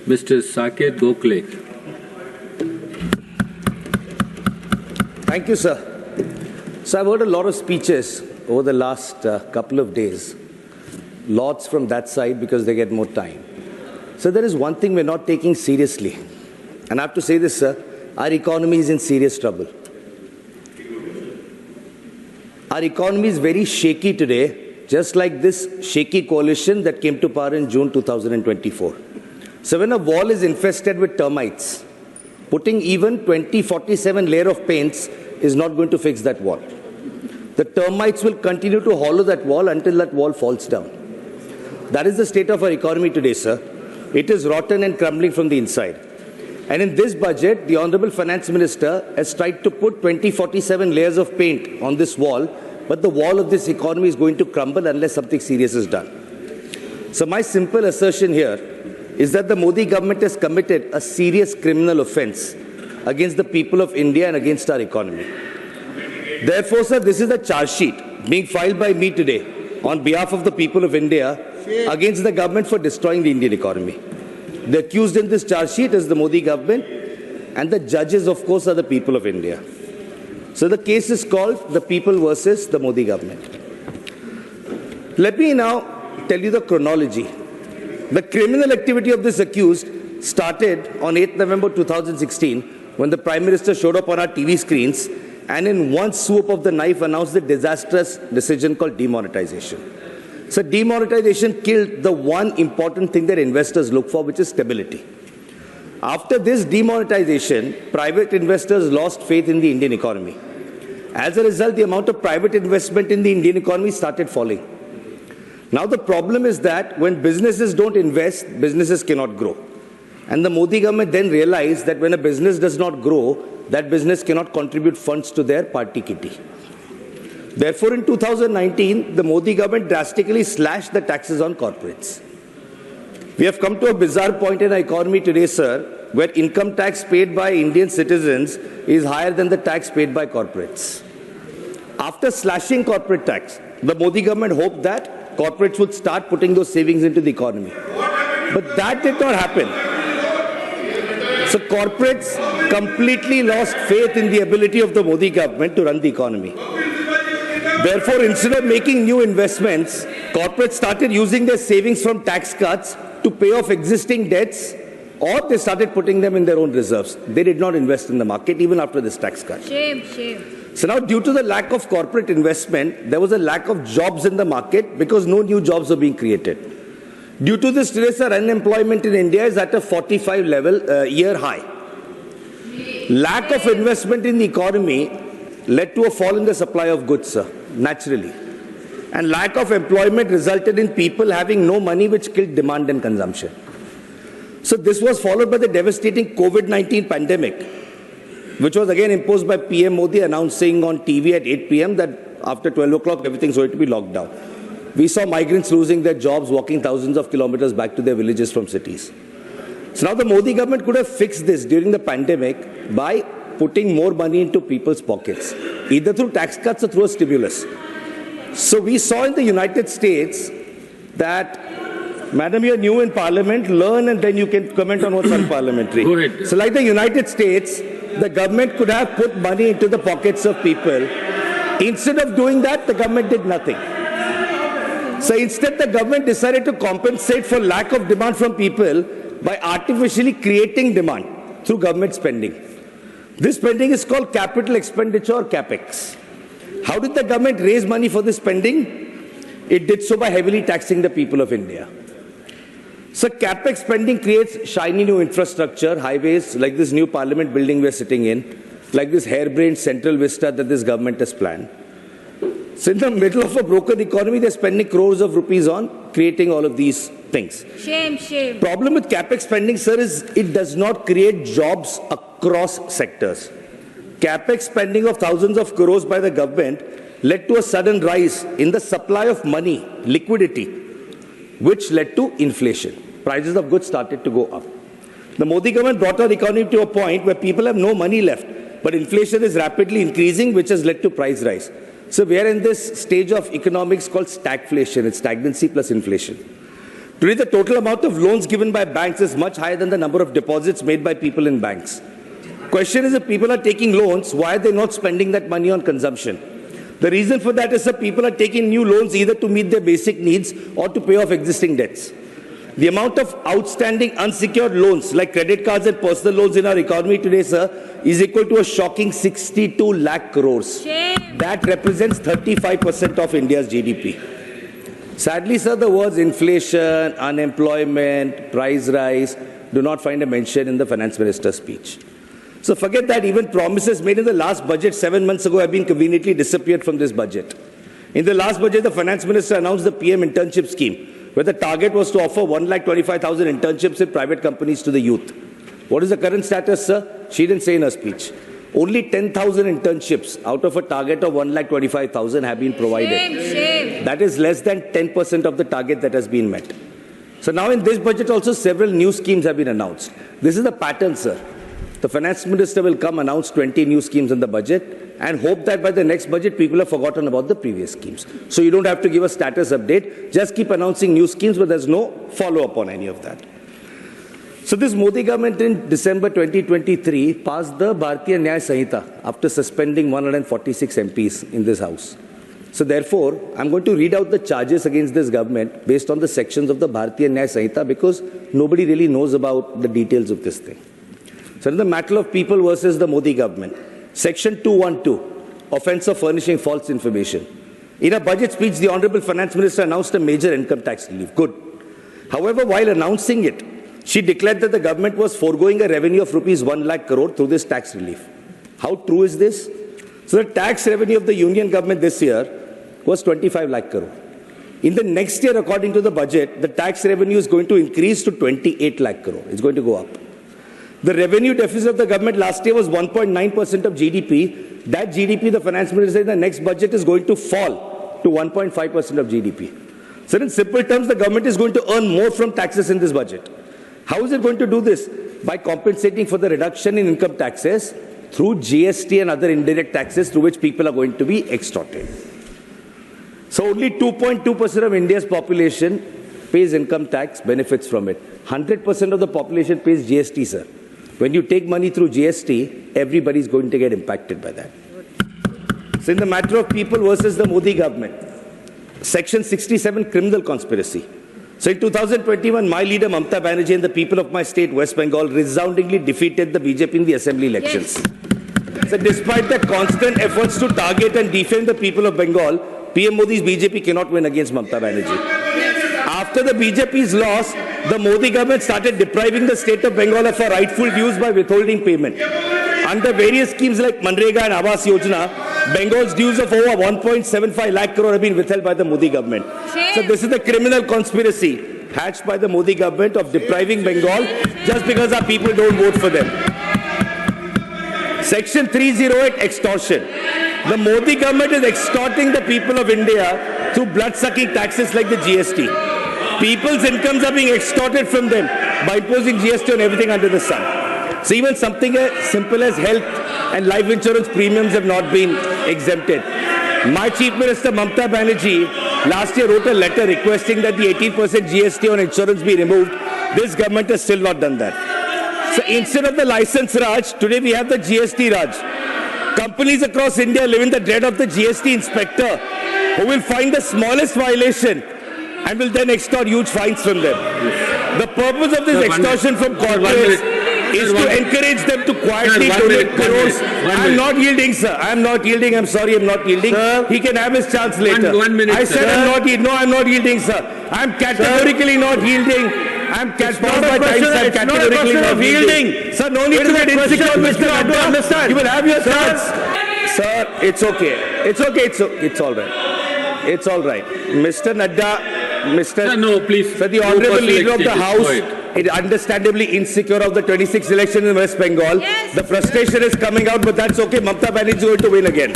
Mr. Saket Gokhale. Thank you, sir. So I've heard a lot of speeches over the last couple of days. Lots from that side because they get more time. So there is one thing we're not taking seriously. And I have to say this, sir. Our economy is in serious trouble. Our economy is very shaky today, just like this shaky coalition that came to power in June 2024. So when a wall is infested with termites, putting even 2047 layer of paints is not going to fix that wall. The termites will continue to hollow that wall until that wall falls down. That is the state of our economy today, sir. It is rotten and crumbling from the inside. And in this budget, the Honorable Finance Minister has tried to put 2047 layers of paint on this wall, but the wall of this economy is going to crumble unless something serious is done. So my simple assertion here is that the Modi government has committed a serious criminal offense against the people of India and against our economy. Therefore, sir, this is a charge sheet being filed by me today on behalf of the people of India against the government for destroying the Indian economy. The accused in this charge sheet is the Modi government, and the judges, of course, are the people of India. So the case is called the people versus the Modi government. Let me now tell you the chronology. The criminal activity of this accused started on 8th November 2016 when the Prime Minister showed up on our TV screens and in one swoop of the knife announced the disastrous decision called demonetization. So demonetization killed the one important thing that investors look for, which is stability. After this demonetization, private investors lost faith in the Indian economy. As a result, the amount of private investment in the Indian economy started falling. Now the problem is that when businesses don't invest, businesses cannot grow. And the Modi government then realized that when a business does not grow, that business cannot contribute funds to their party kitty. Therefore, in 2019, the Modi government drastically slashed the taxes on corporates. We have come to a bizarre point in our economy today, sir, where income tax paid by Indian citizens is higher than the tax paid by corporates. After slashing corporate tax, the Modi government hoped that corporates would start putting those savings into the economy. But that did not happen. So corporates completely lost faith in the ability of the Modi government to run the economy. Therefore, instead of making new investments, corporates started using their savings from tax cuts to pay off existing debts, or they started putting them in their own reserves. They did not invest in the market even after this tax cut. Shame, shame. So now, due to the lack of corporate investment, there was a lack of jobs in the market because no new jobs were being created. Due to this, today, sir, unemployment in India is at a 45 level year high. Lack of investment in the economy led to a fall in the supply of goods, sir, naturally. And lack of employment resulted in people having no money, which killed demand and consumption. So this was followed by the devastating COVID-19 pandemic, which was again imposed by PM Modi, announcing on TV at 8 p.m. that after 12 o'clock, everything's going to be locked down. We saw migrants losing their jobs, walking thousands of kilometers back to their villages from cities. So now the Modi government could have fixed this during the pandemic by putting more money into people's pockets, either through tax cuts or through a stimulus. So we saw in the United States that, Madam, you're new in Parliament, learn and then you can comment on what's unparliamentary. Go ahead. So like the United States, the government could have put money into the pockets of people. Instead of doing that, the government did nothing. So instead, the government decided to compensate for lack of demand from people by artificially creating demand through government spending. This spending is called capital expenditure or CapEx. How did the government raise money for this spending? It did so by heavily taxing the people of India. So CapEx spending creates shiny new infrastructure, highways like this new parliament building we're sitting in, like this harebrained central vista that this government has planned. So in the middle of a broken economy, they're spending crores of rupees on creating all of these things. Shame, shame. Problem with CapEx spending, sir, is it does not create jobs across sectors. CapEx spending of thousands of crores by the government led to a sudden rise in the supply of money, liquidity, which led to inflation. Prices of goods started to go up. The Modi government brought our economy to a point where people have no money left, but inflation is rapidly increasing, which has led to price rise. So we are in this stage of economics called stagflation. It's stagnancy plus inflation. Today, the total amount of loans given by banks is much higher than the number of deposits made by people in banks. Question is, if people are taking loans, why are they not spending that money on consumption? The reason for that is that people are taking new loans either to meet their basic needs or to pay off existing debts. The amount of outstanding unsecured loans like credit cards and personal loans in our economy today, sir, is equal to a shocking 62 lakh crores. Shame. That represents 35% of India's GDP. Sadly, sir, the words inflation, unemployment, price rise do not find a mention in the finance minister's speech. So forget that even promises made in the last budget 7 months ago have been conveniently disappeared from this budget. In the last budget, the finance minister announced the PM internship scheme, where the target was to offer 1,25,000 internships in private companies to the youth. What is the current status, sir? She didn't say in her speech. Only 10,000 internships out of a target of 1,25,000 have been provided. Shame. That is less than 10% of the target that has been met. So now in this budget also several new schemes have been announced. This is the pattern, sir. The finance minister will come announce 20 new schemes in the budget and hope that by the next budget people have forgotten about the previous schemes. So you don't have to give a status update. Just keep announcing new schemes, but there's no follow-up on any of that. So this Modi government in December 2023 passed the Bharatiya Nyaya Sanhita after suspending 146 MPs in this house. So therefore, I'm going to read out the charges against this government based on the sections of the Bharatiya Nyaya Sanhita because nobody really knows about the details of this thing. So in the matter of people versus the Modi government, Section 212, offence of furnishing false information. In a budget speech, the Honorable Finance Minister announced a major income tax relief. Good. However, while announcing it, she declared that the government was foregoing a revenue of rupees 1 lakh crore through this tax relief. How true is this? So the tax revenue of the union government this year was 25 lakh crore. In the next year, according to the budget, the tax revenue is going to increase to 28 lakh crore. It's going to go up. The revenue deficit of the government last year was 1.9% of GDP. That GDP, the finance minister said, the next budget is going to fall to 1.5% of GDP. So in simple terms, the government is going to earn more from taxes in this budget. How is it going to do this? By compensating for the reduction in income taxes through GST and other indirect taxes through which people are going to be extorted. So only 2.2% of India's population pays income tax, benefits from it. 100% of the population pays GST, sir. When you take money through GST, everybody is going to get impacted by that. So in the matter of people versus the Modi government, Section 67, criminal conspiracy. So in 2021, my leader Mamata Banerjee and the people of my state, West Bengal, resoundingly defeated the BJP in the assembly elections. Yes. So despite the constant efforts to target and defame the people of Bengal, PM Modi's BJP cannot win against Mamata Banerjee. After the BJP's loss, the Modi government started depriving the state of Bengal of her rightful dues by withholding payment. Under various schemes like Manrega and Awas Yojana, Bengal's dues of over 1.75 lakh crore have been withheld by the Modi government. So this is the criminal conspiracy hatched by the Modi government of depriving Bengal just because our people don't vote for them. Section 308, extortion. The Modi government is extorting the people of India through blood-sucking taxes like the GST. People's incomes are being extorted from them by imposing GST on everything under the sun. So even something as simple as health and life insurance premiums have not been exempted. My Chief Minister Mamata Banerjee last year wrote a letter requesting that the 18% GST on insurance be removed. This government has still not done that. So instead of the license Raj, today we have the GST Raj. Companies across India live in the dread of the GST inspector who will find the smallest violation and will then extort huge fines from them. The purpose of this extortion from corporates is to encourage them to quietly donate crores. I am not yielding, sir. I am not yielding. I'm sorry, I'm not yielding. Sir, he can have his chance later. One minute, I said I'm not yielding. No, I'm not yielding, sir. I'm categorically not yielding. I'm categorically not yielding. Sir, no need to get insecure, Mr. Nadda. You will have your chance. Sir, it's okay. It's okay. It's all right. It's all right. Mr. Nadda. Mr. No, please. Sir, the Honorable Leader of the House is understandably insecure of the 26th election in West Bengal. Yes. The frustration is coming out, but that's okay. Mamata Banerjee is going to win again.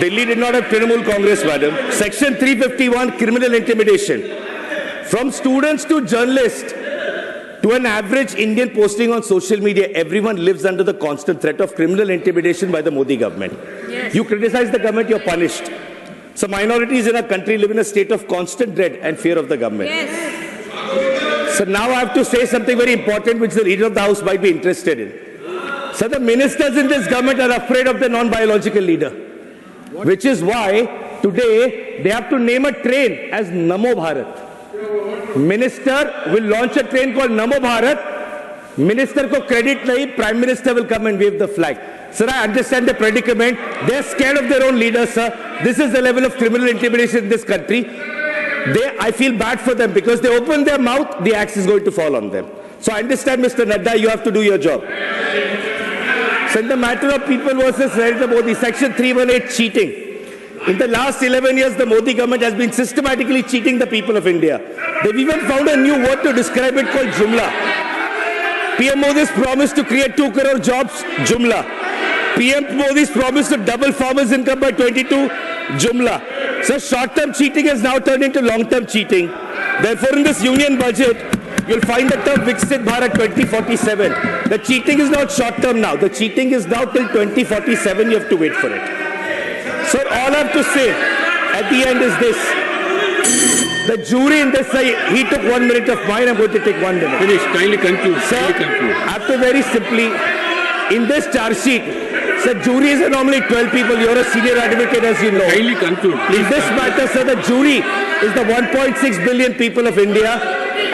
Delhi did not have Trinamool Congress, madam. Section 351, criminal intimidation. From students to journalists to an average Indian posting on social media, everyone lives under the constant threat of criminal intimidation by the Modi government. Yes. You criticize the government, you're punished. So minorities in our country live in a state of constant dread and fear of the government. Yes. So now I have to say something very important which the leader of the House might be interested in. So the ministers in this government are afraid of the non-biological leader, which is why today they have to name a train as Namo Bharat. Minister will launch a train called Namo Bharat. Minister ko credit nahi, Prime Minister will come and wave the flag. Sir, I understand the predicament. They're scared of their own leaders, sir. This is the level of criminal intimidation in this country. I feel bad for them because they open their mouth, the axe is going to fall on them. So I understand, Mr. Nadda, you have to do your job. So in the matter of people versus Narendra Modi, Section 318 cheating. In the last 11 years, the Modi government has been systematically cheating the people of India. They've even found a new word to describe it called Jumla. PM Modi's promise to create 2 crore jobs, Jumla. PM Modi's promise to double farmers' income by 22, Jumla. So short-term cheating has now turned into long-term cheating. Therefore, in this union budget, you'll find the term Viksit Bharat 2047. The cheating is not short-term now. The cheating is now till 2047. You have to wait for it. So all I have to say at the end is this. The jury in this, he took 1 minute of mine. I'm going to take 1 minute. Finish. Kindly conclude. Sir, Kindly conclude. I have to very simply, in this charge sheet, sir, jury is normally 12 people. You're a senior advocate, as you know. Kindly conclude. In this matter, sir, the jury is the 1.6 billion people of India.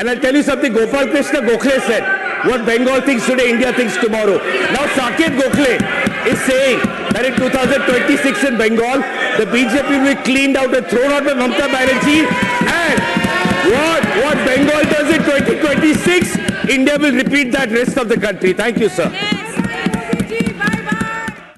And I'll tell you something, Gopal Krishna Gokhale said, what Bengal thinks today, India thinks tomorrow. Now Saket Gokhale is saying that in 2026 in Bengal, the BJP will be cleaned out and thrown out by Mamata Banerjee. And what Bengal does in 2026, India will repeat that rest of the country. Thank you, sir.